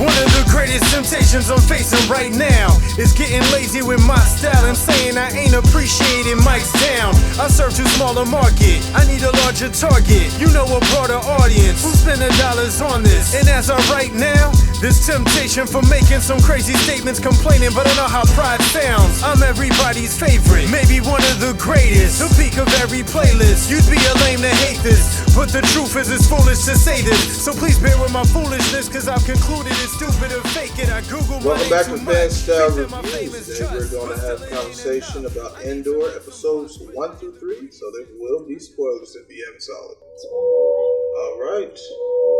One of the greatest temptations I'm facing right now is getting lazy with my style and saying I ain't appreciating Mike's down. I serve too small a market, I need a larger target. You know, a broader audience who's spending dollars on this. And as of right now, this temptation for making some crazy statements, complaining, but I know how pride sounds. I'm everybody's favorite, maybe one of the greatest, the peak of every playlist. You'd be a lame to hate this, but the truth is it's foolish to say this. So please bear with my foolishness, cause I've concluded it's stupid to fake it. I Google Welcome back to Fan Style Reviews. Today we're going to have a conversation about Andor episodes 1 through 3, so there will be spoilers if you haven't saw it. Alright.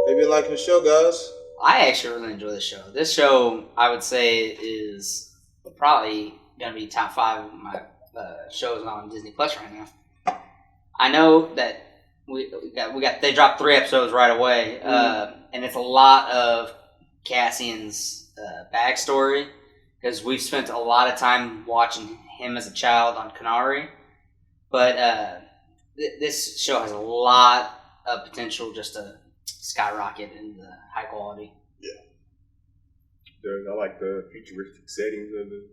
Have you been liking the show, guys? I actually really enjoy the show. This show, I would say, is probably going to be top 5 of my shows on Disney Plus right now. I know that they dropped 3 episodes right away, and it's a lot of Cassian's backstory, because we've spent a lot of time watching him as a child on Kenari, but this show has a lot of potential just to skyrocket in the high quality. I like the futuristic settings of the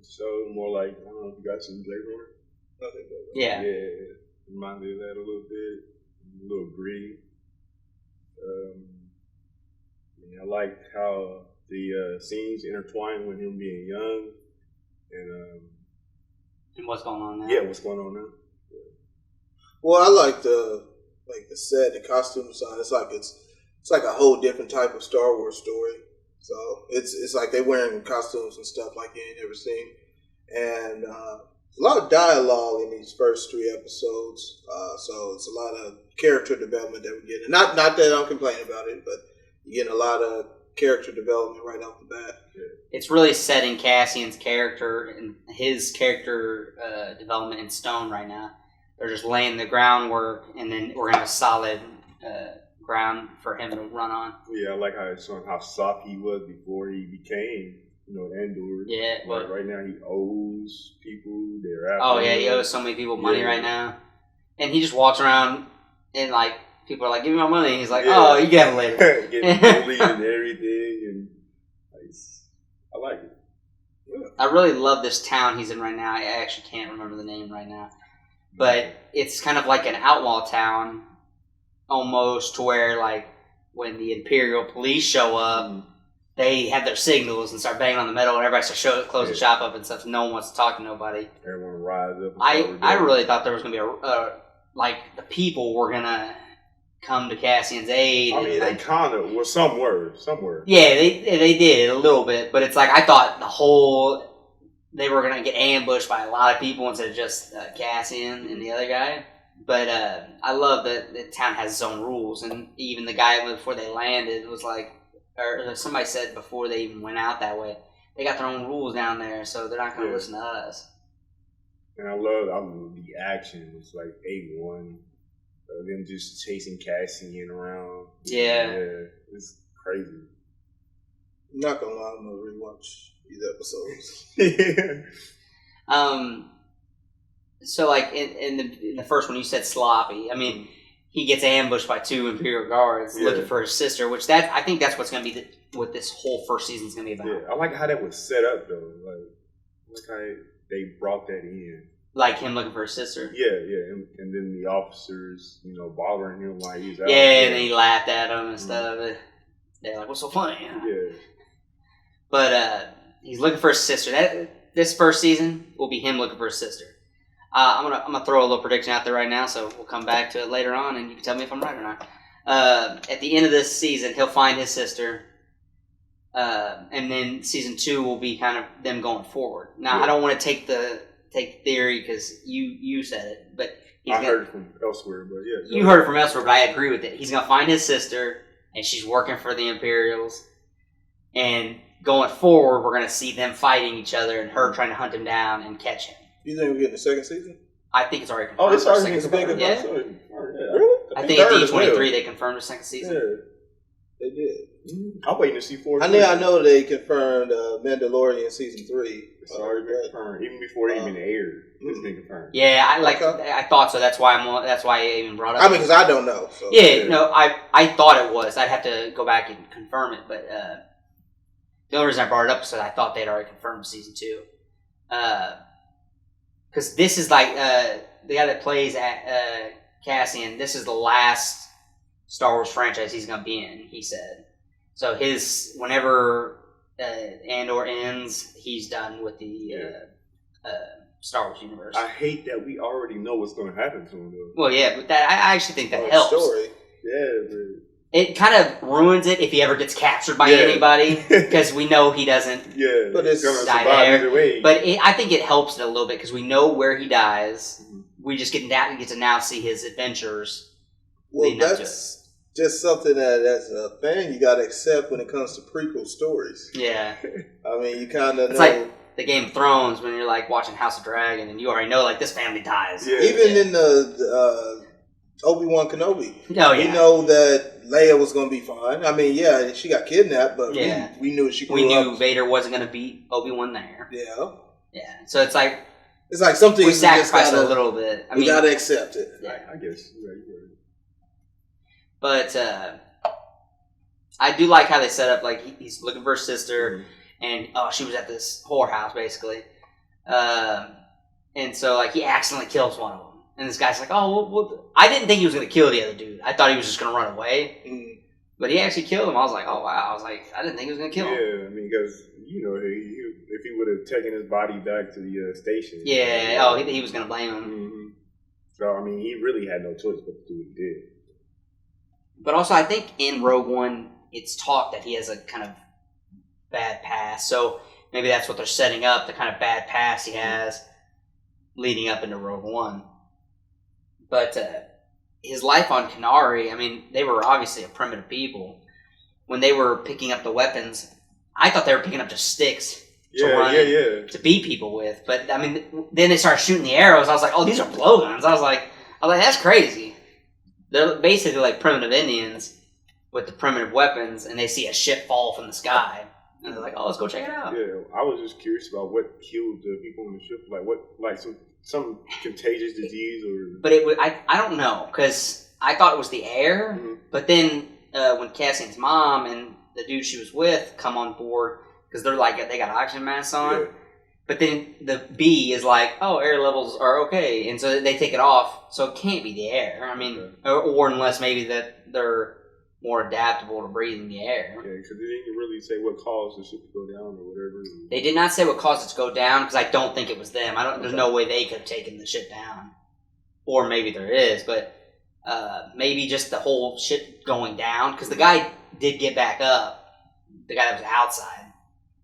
show, more like, I don't know if you guys seen Blade Runner. Yeah, it reminds me of that a little bit, a little gritty. I like how the scenes intertwine with him being young, and what's going on now. Yeah, what's going on now. Yeah. Well, I like the set, the costume design. It's like a whole different type of Star Wars story. So it's like they're wearing costumes and stuff like you ain't never seen, and a lot of dialogue in these first 3 episodes. So it's a lot of character development that we're getting. Not that I'm complaining about it, but you're getting a lot of character development right off the bat. Yeah. It's really setting Cassian's character and his character development in stone right now. They're just laying the groundwork, and then we're going to have a solid ground for him to run on. Yeah, I like how it's showing how soft he was before he became, Andor. Yeah, but right now he owes people their after. Oh yeah, he owes so many people money right now, and he just walks around and like people are like, "Give me my money." And he's like, "Oh, you get it later." Getting bullied and everything, and I like it. Yeah. I really love this town he's in right now. I actually can't remember the name right now, but it's kind of like an outlaw town. Almost to where, like, when the Imperial police show up, they have their signals and start banging on the metal, and everybody starts closing shop up and stuff. No one wants to talk to nobody. Everyone rise up. I really thought there was going to be the people were going to come to Cassian's aid. I mean, they kind of were somewhere. Yeah, they did a little bit, but it's like I thought they were going to get ambushed by a lot of people instead of just Cassian and the other guy. But I love that the town has its own rules, and even the guy before they landed was like, or somebody said before they even went out that way, they got their own rules down there, so they're not going to listen to us. And I love the action. It's like A1, them just chasing Cassian around. Yeah, it's crazy. I'm not gonna lie, I'm gonna rewatch these episodes. So, like, in the first one, you said sloppy. I mean, he gets ambushed by 2 Imperial guards looking for his sister, which I think that's what's going to be what this whole first season is going to be about. Yeah, I like how that was set up, though. Like how they brought that in. Like him looking for his sister? Yeah. And then the officers, bothering him while he's out. Yeah, and then he laughed at them and stuff. They're like, what's so funny? Yeah. But he's looking for his sister. This first season will be him looking for his sister. I'm gonna throw a little prediction out there right now, so we'll come back to it later on, and you can tell me if I'm right or not. At the end of this season, he'll find his sister, and then season 2 will be kind of them going forward. Now, I don't want to take theory because you said it, but I heard it from elsewhere. But yeah, you heard it from elsewhere, but I agree with it. He's gonna find his sister, and she's working for the Imperials, and going forward, we're gonna see them fighting each other, and her trying to hunt him down and catch him. You think we're getting the second season? I think it's already confirmed. Oh, it's already confirmed. Yeah. Really? I think at D23 they confirmed the second season. Yeah, they did. I'm waiting to see 4. I know they confirmed Mandalorian season 3. It's already been confirmed, even before it even aired. It's been confirmed. Yeah, I thought so. That's why I even brought up. I mean, because I don't know. So. Yeah, no, I thought it was. I'd have to go back and confirm it, but The only reason I brought it up is because I thought they'd already confirmed season 2. Because this is like the guy that plays Cassian. This is the last Star Wars franchise he's gonna be in. He said so. Whenever Andor ends, he's done with the Star Wars universe. I hate that we already know what's going to happen to him, though. Well, yeah, but I actually think that helps. Story. Yeah, but It kind of ruins it if he ever gets captured by anybody, because we know he doesn't. Yeah, but it's going to die survive there. either way. But I think it helps it a little bit because we know where he dies. Mm-hmm. We just get to now see his adventures. Well, that's just something that, as a fan, you got to accept when it comes to prequel stories. Yeah, I mean, you kind of know. It's like the Game of Thrones when you're like watching House of Dragon, and you already know like this family dies. Yeah. Even in the Obi-Wan Kenobi, we know that Leia was going to be fine. I mean, yeah, she got kidnapped, but we knew she. We knew Vader wasn't going to beat Obi-Wan there. Yeah, yeah. So it's like something we sacrificed a little bit. We got to accept it. Yeah. I guess. Right. But I do like how they set up. Like he's looking for his sister, and she was at this whorehouse basically, and so like he accidentally kills one of them. And this guy's like, I didn't think he was going to kill the other dude. I thought he was just going to run away. Mm. But he actually killed him. I was like, oh, wow. I was like, I didn't think he was going to kill him. Yeah, I mean, because, if he would have taken his body back to the station. Yeah, he was going to blame him. Mm-hmm. So, I mean, he really had no choice but to do what he did. But also, I think in Rogue One, it's talked that he has a kind of bad past. So maybe that's what they're setting up, the kind of bad past he has leading up into Rogue One. But his life on Kenari, I mean, they were obviously a primitive people. When they were picking up the weapons, I thought they were picking up just sticks to beat people with. But, I mean, then they started shooting the arrows. I was like, oh, these are blowguns. I was like, that's crazy. They're basically like primitive Indians with the primitive weapons, and they see a ship fall from the sky. And they're like, oh, let's go check it out. Yeah, I was just curious about what killed the people on the ship. Like some contagious disease or... But I don't know, because I thought it was the air, but then when Cassian's mom and the dude she was with come on board, because they got oxygen masks on, but then the B is like, oh, air levels are okay, and so they take it off, so it can't be the air. I mean, or unless maybe that they're more adaptable to breathing the air. Yeah, because they didn't really say what caused the ship to go down or whatever. They did not say what caused it to go down, because I don't think it was them. There's no way they could have taken the ship down. Or maybe there is, but maybe just the whole ship going down, because the guy did get back up, the guy that was outside.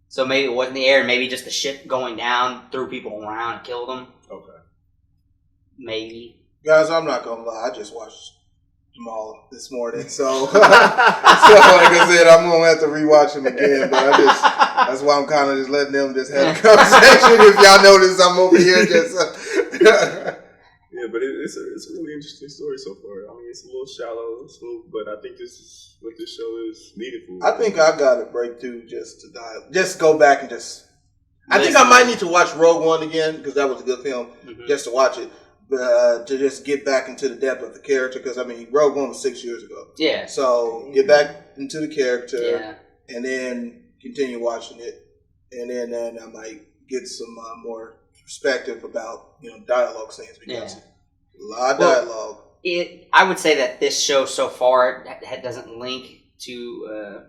So maybe it wasn't the air, maybe just the ship going down threw people around and killed them. Okay. Maybe. Guys, I'm not going to lie, I just watched all this morning, so like I said, I'm gonna have to rewatch them again. But that's why I'm kind of just letting them just have a conversation. If y'all notice, I'm over here just. Yeah, but it's a really interesting story so far. I mean, it's a little shallow, but I think this is what this show is needed for. I think I got a breakthrough just go back and just. I think I might need to watch Rogue One again because that was a good film. Just to watch it. To just get back into the depth of the character, because I mean, Rogue One was 6 years ago. Yeah. So get back into the character, and then continue watching it, and then I might get some more perspective about dialogue scenes, because a lot of dialogue. I would say that this show so far doesn't link to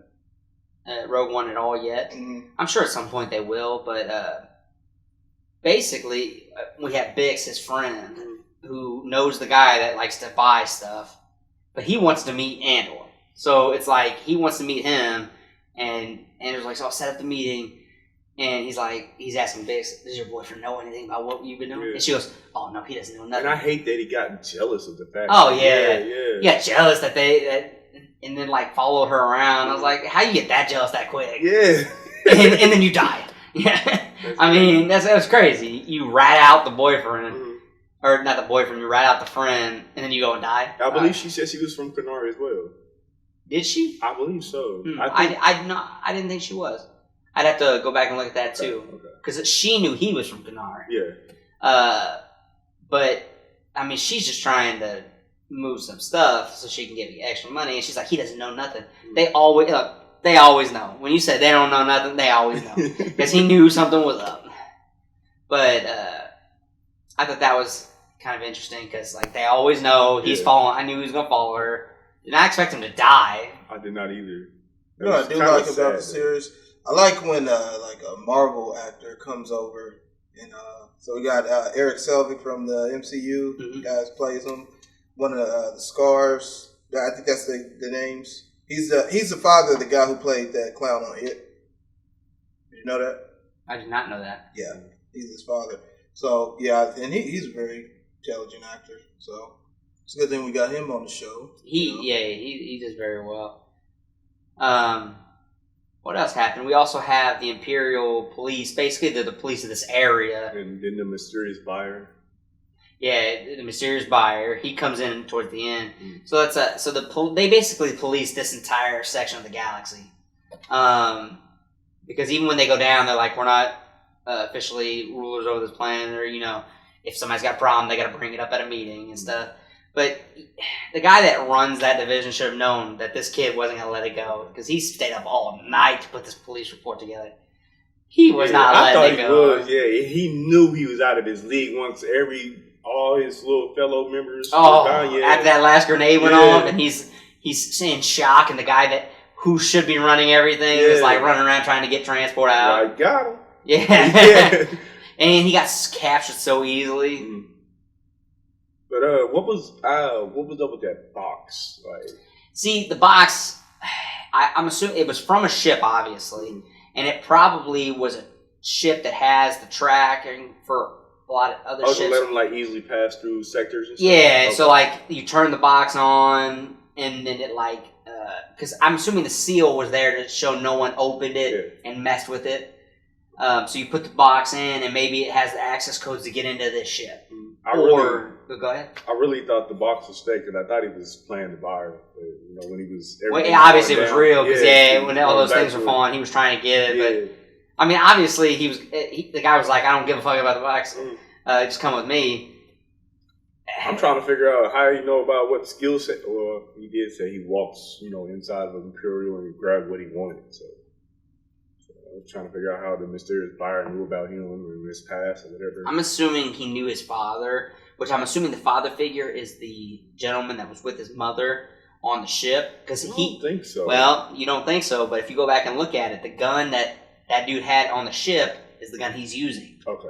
Rogue One at all yet. I'm sure at some point they will, but basically we have Bix, his friend, who knows the guy that likes to buy stuff, but he wants to meet Andor. So it's like he wants to meet him, and Andor's like, so I'll set up the meeting, and he's asking Bix, does your boyfriend know anything about what you've been doing? Yeah. And she goes, oh no, he doesn't know nothing. And I hate that he got jealous of the fact. Oh yeah. He got jealous that and then like followed her around. I was like, how you get that jealous that quick? Yeah. and then you die. Yeah. I mean, that was crazy. You rat out the boyfriend. Or not the boyfriend, you rat out the friend, and then you go and die. I believe she said she was from Kenari as well. Did she? I believe so. I didn't think she was. I'd have to go back and look at that too, because she knew he was from Kenari. Yeah. But I mean, she's just trying to move some stuff so she can get extra money, and she's like, he doesn't know nothing. They always they always know. When you say they don't know nothing, they always know. Because he knew something was up. But I thought that was kind of interesting because like they always know he's following. I knew he was going to follow her. Did not expect him to die. I did not either. You know what I do like about the series? I like when like a Marvel actor comes over and so we got Eric Selvig from the MCU. Mm-hmm. Guys plays him. One of the Scarves. I think that's the names. He's the father of the guy who played that clown on It. Did you know that? I did not know that. Yeah, he's his father. So yeah, and he's a very intelligent actor. So it's a good thing we got him on the show. He does very well. What else happened? We also have the Imperial Police. Basically, they're the police of this area. And then the mysterious buyer. Yeah, the mysterious buyer. He comes in towards the end. So that's they basically police this entire section of the galaxy. Because even when they go down, they're like, we're not officially rulers over this planet, or if somebody's got a problem, they got to bring it up at a meeting and stuff. But the guy that runs that division should have known that this kid wasn't going to let it go, because he stayed up all night to put this police report together. He was not letting it go. I thought he was, he knew he was out of his league once all his little fellow members after that last grenade went off, and he's in shock, and the guy who should be running everything is like running around trying to get transport out. I got him. Yeah. And he got captured so easily. Mm-hmm. But what was up with that box? Like, see, the box, I'm assuming it was from a ship, obviously, and it probably was a ship that has the tracking for a lot of other ships. To let them like easily pass through sectors and stuff? Yeah, okay. So like you turn the box on, and then it like, because I'm assuming the seal was there to show no one opened it and messed with it. So you put the box in, and maybe it has the access codes to get into this ship. Go ahead. I really thought the box was fake, because I thought he was playing the buyer. When he was... obviously it was real, because when all those things were falling, he was trying to get it. Yeah. But, I mean, obviously, the guy was like, I don't give a fuck about the box. Just come with me. I'm trying to figure out how you know about what skill set... Well, he did say he walks, inside of an Imperial and grabbed what he wanted, so I was trying to figure out how the mysterious buyer knew about him or his past or whatever. I'm assuming he knew his father, which I'm assuming the father figure is the gentleman that was with his mother on the ship. Because I don't think so. Well, you don't think so, but if you go back and look at it, the gun that dude had on the ship is the gun he's using. Okay.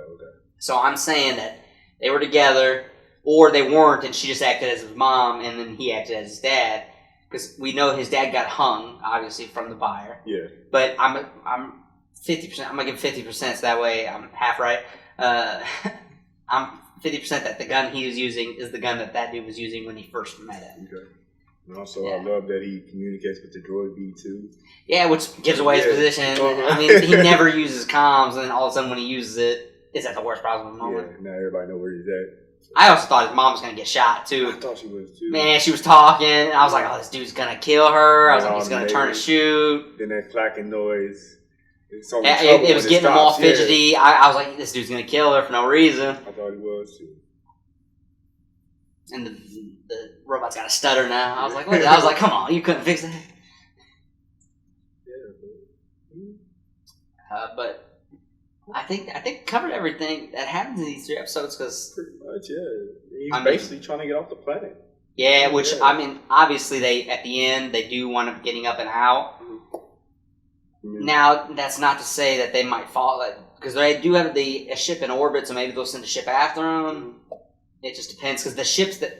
So I'm saying that they were together, or they weren't, and she just acted as his mom, and then he acted as his dad. Because we know his dad got hung, obviously, from the buyer. Yeah. But I'm 50%. I'm gonna give 50%, so that way I'm half right. I'm 50% that the gun he was using is the gun that dude was using when he first met him. Okay. And also, I love that he communicates with the droid B2. Yeah, which gives away his position. I mean, he never uses comms, and then all of a sudden when he uses it, it's at the worst possible moment. Yeah, now everybody knows where he's at. I also thought his mom was gonna get shot too. I thought she was too. Man, she was talking, and I was like, "Oh, this dude's gonna kill her." I was like, "He's gonna turn and shoot." Then that clacking noise. It was getting him all fidgety. I was like, "This dude's gonna kill her for no reason." I thought he was too. And the robot's got a stutter now. I was like, "What?" I was like, "Come on, you couldn't fix that." Yeah. But I think covered everything that happens in these 3 episodes, because pretty much, he's basically trying to get off the planet. Yeah, which I mean, obviously they at the end they do wind up getting up and out. Mm-hmm. Now that's not to say that they might fall, because they do have a ship in orbit, so maybe they'll send a ship after them. It just depends, because the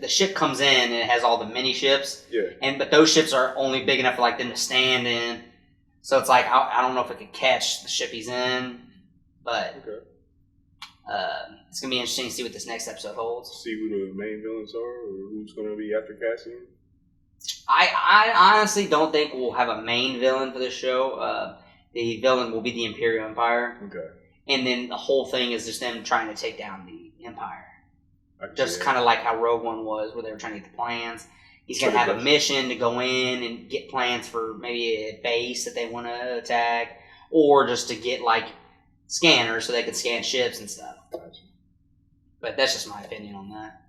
ship comes in and it has all the mini ships. Yeah. But those ships are only big enough for like them to stand in. So it's like I don't know if it could catch the ship he's in, but it's gonna be interesting to see what this next episode holds. See who the main villains are, or who's gonna be after Cassian. I honestly don't think we'll have a main villain for this show. The villain will be the Imperial Empire. Okay. And then the whole thing is just them trying to take down the Empire. Just Yeah. kind of like how Rogue One was, where they were trying to get the plans. He's going to have a mission to go in and get plans for maybe a base that they want to attack, or just to get, like, scanners so they can scan ships and stuff. Gotcha. But that's just my opinion on that.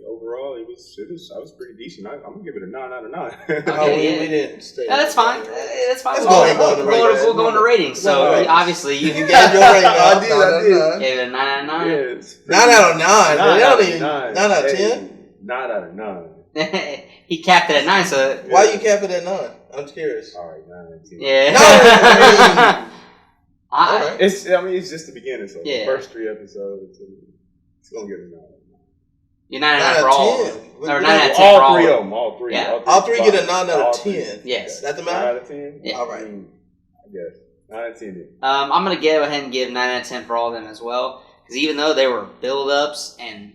Over overall, it was. I was pretty decent. I'm gonna give it a 9 out of 9. Okay, we didn't stay. No, that's fine. That's fine. Let's We'll go into ratings. So obviously you gave your rating. I did. gave it a 9 out of 9. Yes. 9 out of 9. 9 out of 10. 9 out of 9. He capped it at 9. So why you cap it at 9? I'm curious. All right, 9 out of 10. yeah. No, I mean, It's just the beginning. So the first 3 episodes, it's gonna get a 9. You're 9 out for all. Or 9 out of 10 for all all. 3 of them. All 3. Yeah. all 3 get a 9 out of 10. Yes. That's the 9 math? out of 10. Yeah. All right. I guess 9 out of 10. I'm gonna go ahead and give 9 out of 10 for all of them as well. Because even though they were build-ups and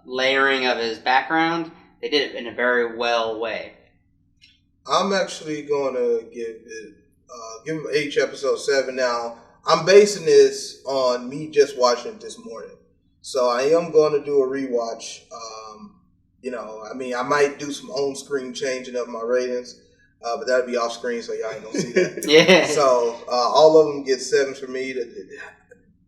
layering of his background, they did it in a very well way. I'm actually going to give each episode 7. Now, I'm basing this on me just watching it this morning. So I am going to do a rewatch. I might do some on-screen changing of my ratings, but that'll be off-screen, so y'all ain't going to see that. Yeah. So all of them get 7s for me.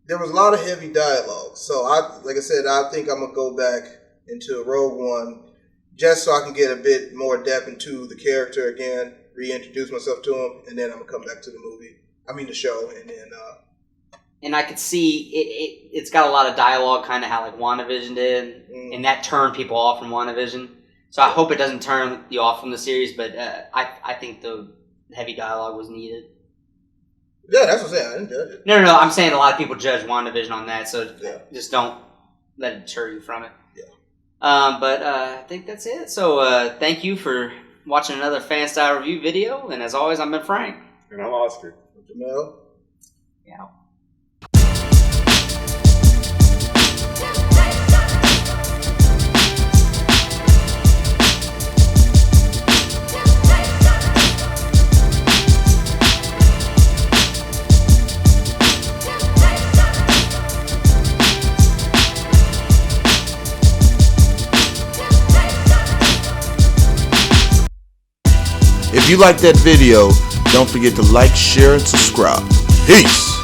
There was a lot of heavy dialogue. So, like I said, I think I'm going to go back into Rogue One just so I can get a bit more depth into the character again, reintroduce myself to him, and then I'm going to come back to the show, and then... And I could see it's got a lot of dialogue, kind of how like WandaVision did, and that turned people off from WandaVision. So I hope it doesn't turn you off from the series, but I think the heavy dialogue was needed. Yeah, that's what I'm saying. I didn't judge it. No, I'm saying a lot of people judge WandaVision on that, so just don't let it deter you from it. Yeah. But I think that's it. So thank you for watching another Fan Style Review video, and as always, I'm Ben Frank. And I'm Oscar. Jamel. Yeah. If you like that video, don't forget to like, share, and subscribe. Peace!